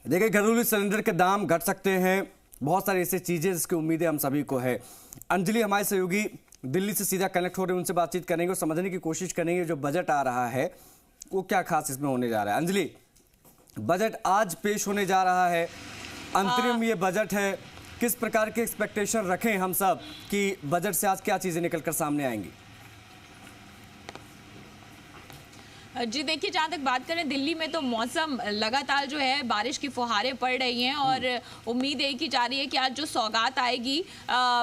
देखिए, घरेलू सिलेंडर के दाम घट सकते हैं, बहुत सारी ऐसी चीजें जिसकी उम्मीदें हम सभी को है। अंजलि हमारे सहयोगी दिल्ली से सीधा कनेक्ट हो रहे हैं, उनसे बातचीत करेंगे और समझने की कोशिश करेंगे जो बजट आ रहा है वो क्या खास इसमें होने जा रहा है। अंजलि, बजट आज पेश होने जा रहा है, अंतरिम ये बजट है, किस प्रकार के एक्सपेक्टेशन रखें हम सब कि बजट से आज क्या चीजें निकलकर सामने आएंगी? जी देखिए, जहाँ तक बात करें दिल्ली में तो मौसम लगातार जो है बारिश की फुहारें पड़ रही हैं और उम्मीद यही की जा रही है कि आज जो सौगात आएगी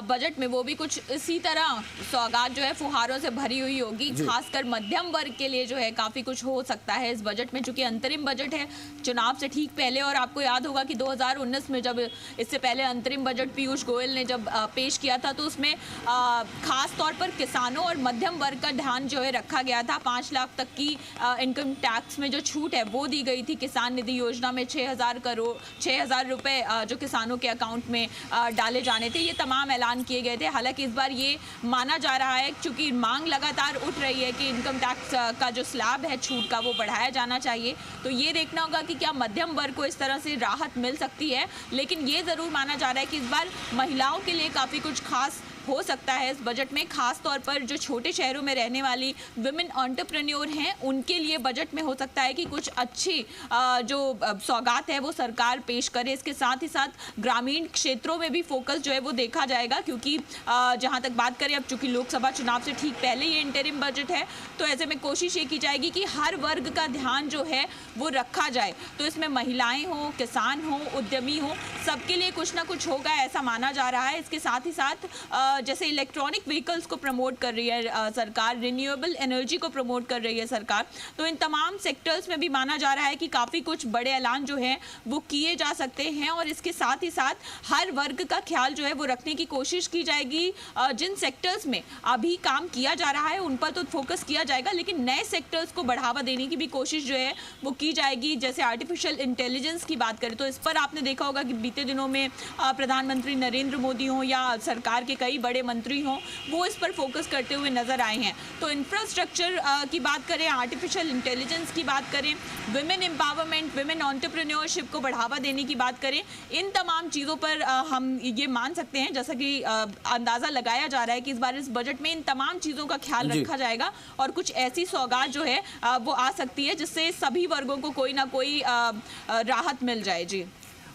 बजट में वो भी कुछ इसी तरह सौगात जो है फुहारों से भरी हुई होगी। खासकर मध्यम वर्ग के लिए जो है काफ़ी कुछ हो सकता है इस बजट में, चूंकि अंतरिम बजट है चुनाव से ठीक पहले। और आपको याद होगा कि 2019 में जब इससे पहले अंतरिम बजट पीयूष गोयल ने जब पेश किया था तो उसमें खास तौर पर किसानों और मध्यम वर्ग का ध्यान जो है रखा गया था। 5 लाख तक की इनकम टैक्स में जो छूट है वो दी गई थी। किसान निधि योजना में 6,000 रुपए जो किसानों के अकाउंट में डाले जाने थे, ये तमाम ऐलान किए गए थे। हालांकि इस बार ये माना जा रहा है, चूंकि मांग लगातार उठ रही है कि इनकम टैक्स का जो स्लैब है छूट का वो बढ़ाया जाना चाहिए। तो ये देखना होगा कि क्या मध्यम वर्ग को इस तरह से राहत मिल सकती है। लेकिन ये ज़रूर माना जा रहा है कि इस बार महिलाओं के लिए काफ़ी कुछ खास हो सकता है इस बजट में। खास तौर पर जो छोटे शहरों में रहने वाली विमेन एंटरप्रेन्योर हैं उनके लिए बजट में हो सकता है कि कुछ अच्छी जो सौगात है वो सरकार पेश करे। इसके साथ ही साथ ग्रामीण क्षेत्रों में भी फोकस जो है वो देखा जाएगा, क्योंकि जहां तक बात करें अब चूंकि लोकसभा चुनाव से ठीक पहले ये इंटरिम बजट है तो ऐसे में कोशिश ये की जाएगी कि हर वर्ग का ध्यान जो है वो रखा जाए। तो इसमें महिलाएं हों, किसान हों, उद्यमी हों, सबके लिए कुछ ना कुछ होगा ऐसा माना जा रहा है। इसके साथ ही साथ जैसे इलेक्ट्रॉनिक व्हीकल्स को प्रमोट कर रही है सरकार, रिन्यूएबल एनर्जी को प्रमोट कर रही है सरकार, तो इन तमाम सेक्टर्स में भी माना जा रहा है कि काफ़ी कुछ बड़े ऐलान जो हैं वो किए जा सकते हैं। और इसके साथ ही साथ हर वर्ग का ख्याल जो है वो रखने की कोशिश की जाएगी। जिन सेक्टर्स में अभी काम किया जा रहा है उन पर तो फोकस किया जाएगा, लेकिन नए सेक्टर्स को बढ़ावा देने की भी कोशिश जो है वो की जाएगी। जैसे आर्टिफिशियल इंटेलिजेंस की बात करें तो इस पर आपने देखा होगा कि बीते दिनों में प्रधानमंत्री नरेंद्र मोदी हों या सरकार के कई बड़े मंत्री हों वो इस पर फोकस करते हुए नजर आए हैं। तो इंफ्रास्ट्रक्चर की बात करें, आर्टिफिशियल इंटेलिजेंस की बात करें, विमेन एम्पावरमेंट, विमेन एंटरप्रेन्योरशिप को बढ़ावा देने की बात करें, इन तमाम चीज़ों पर हम ये मान सकते हैं, जैसा कि अंदाज़ा लगाया जा रहा है कि इस बार इस बजट में इन तमाम चीज़ों का ख्याल रखा जाएगा और कुछ ऐसी सौगात जो है वो आ सकती है जिससे सभी वर्गों को कोई ना कोई राहत मिल जाए। जी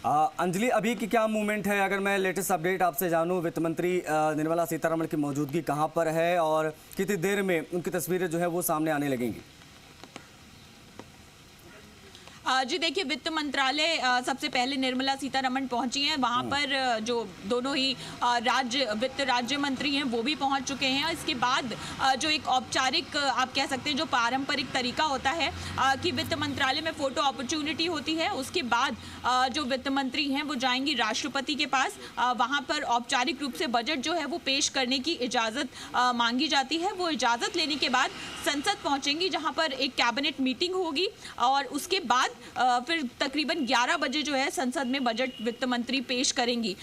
अंजलि, अभी की क्या मूवमेंट है? अगर मैं लेटेस्ट अपडेट आपसे जानूं, वित्त मंत्री निर्मला सीतारमण की मौजूदगी कहां पर है और कितनी देर में उनकी तस्वीरें जो है वो सामने आने लगेंगी? जी देखिए, वित्त मंत्रालय सबसे पहले निर्मला सीतारमण पहुंची हैं। वहां पर जो दोनों ही वित्त राज्य मंत्री हैं वो भी पहुंच चुके हैं। इसके बाद जो एक औपचारिक आप कह सकते हैं जो पारंपरिक तरीका होता है कि वित्त मंत्रालय में फोटो अपॉर्चुनिटी होती है, उसके बाद जो वित्त मंत्री हैं वो जाएंगी राष्ट्रपति के पास। वहां पर औपचारिक रूप से बजट जो है वो पेश करने की इजाज़त मांगी जाती है। वो इजाज़त लेने के बाद संसद पहुंचेंगी जहाँ पर एक कैबिनेट मीटिंग होगी और उसके बाद फिर तकरीबन 11 बजे जो है संसद में बजट वित्त मंत्री पेश करेंगी।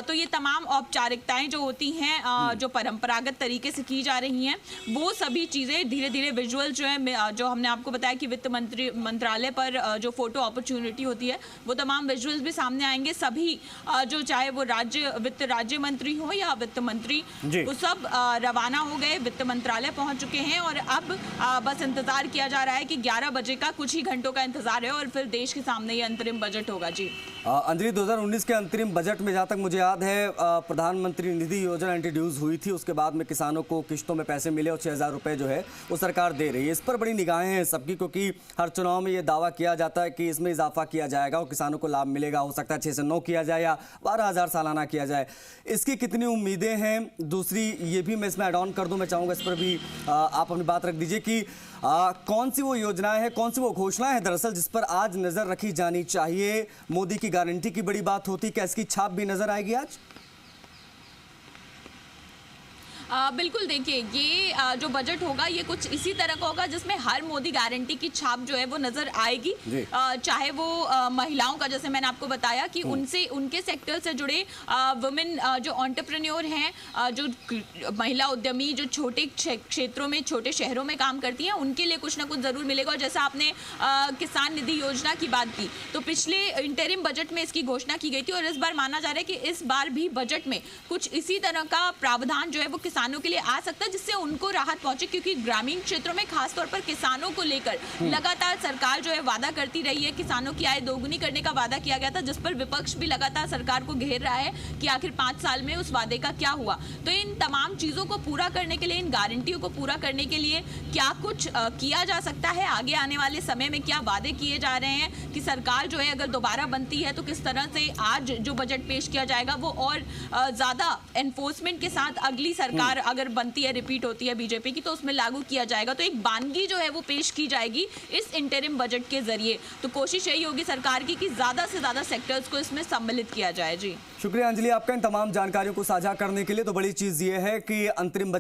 तो ये तमाम औपचारिकताएं जो होती हैं जो परंपरागत तरीके से की जा रही हैं वो सभी चीज़ें धीरे धीरे विजुअल जो है, जो हमने आपको बताया कि वित्त मंत्रालय पर जो फोटो अपॉर्चुनिटी होती है वो तमाम विजुअल्स भी सामने आएंगे। सभी जो चाहे वो वित्त राज्य मंत्री हो या वित्त मंत्री, वो सब रवाना हो गए, वित्त मंत्रालय पहुंच चुके हैं और अब बस इंतजार किया जा रहा है कि 11 बजे का कुछ ही घंटों का इंतजार है और फिर देश के सामने ये अंतरिम बजट होगा। जी अंजलि, 2019 के अंतरिम बजट में जहाँ तक मुझे याद है प्रधानमंत्री निधि योजना इंट्रोड्यूस हुई थी, उसके बाद में किसानों को किश्तों में पैसे मिले और 6,000 रुपये जो है वो सरकार दे रही है। इस पर बड़ी निगाहें हैं सबकी, क्योंकि हर चुनाव में ये दावा किया जाता है कि इसमें इजाफा किया जाएगा और किसानों को लाभ मिलेगा। हो सकता है 6 से 9 किया जाए या 12,000 सालाना किया जाए। इसकी कितनी उम्मीदें हैं? दूसरी ये भी मैं इसमें एड ऑन कर दूँ, मैं चाहूँगा इस पर भी आप अपनी बात रख दीजिए कि कौन सी वो योजनाएं हैं, कौन सी वो घोषणाएं हैं दरअसल जिस पर आज नजर रखी जानी चाहिए? मोदी की गारंटी की बड़ी बात होती, क्या इसकी छाप भी नजर आएगी आज? बिल्कुल देखिए ये जो बजट होगा ये कुछ इसी तरह का होगा जिसमें हर मोदी गारंटी की छाप जो है वो नजर आएगी। चाहे वो महिलाओं का, जैसे मैंने आपको बताया कि उनसे उनके सेक्टर से जुड़े वुमेन जो एंटरप्रेन्योर हैं, जो महिला उद्यमी जो छोटे क्षेत्रों में छोटे शहरों में काम करती हैं, उनके लिए कुछ ना कुछ जरूर मिलेगा। और जैसा आपने किसान निधि योजना की बात की तो पिछले इंटरिम बजट में इसकी घोषणा की गई थी और इस बार माना जा रहा है कि इस बार भी बजट में कुछ इसी तरह का प्रावधान जो है वो किसानों के लिए आ सकता है जिससे उनको राहत पहुंचे, क्योंकि ग्रामीण क्षेत्रों में खासतौर पर किसानों को लेकर लगातार सरकार जो है वादा करती रही है। किसानों की आय दोगुनी करने का वादा किया गया था, जिस पर विपक्ष भी लगातार सरकार को घेर रहा है कि आखिर 5 साल में उस वादे का क्या हुआ। तो इन तमाम चीजों को पूरा करने के लिए, इन गारंटियों को पूरा करने के लिए क्या कुछ किया जा सकता है, आगे आने वाले समय में क्या वादे किए जा रहे हैं कि सरकार जो है अगर दोबारा बनती है तो किस तरह से आज जो बजट पेश किया जाएगा वो और ज्यादा एनफोर्समेंट के साथ अगली सरकार अगर बनती है, रिपीट होती है बीजेपी की, तो उसमें लागू किया जाएगा। तो एक वानगी जो है वो पेश की जाएगी इस इंटरिम बजट के जरिए। तो कोशिश यही होगी सरकार की कि ज्यादा से ज्यादा सेक्टर्स को इसमें सम्मिलित किया जाए। जी शुक्रिया अंजलि आपका इन तमाम जानकारियों को साझा करने के लिए। तो बड़ी चीज ये है कि अंतरिम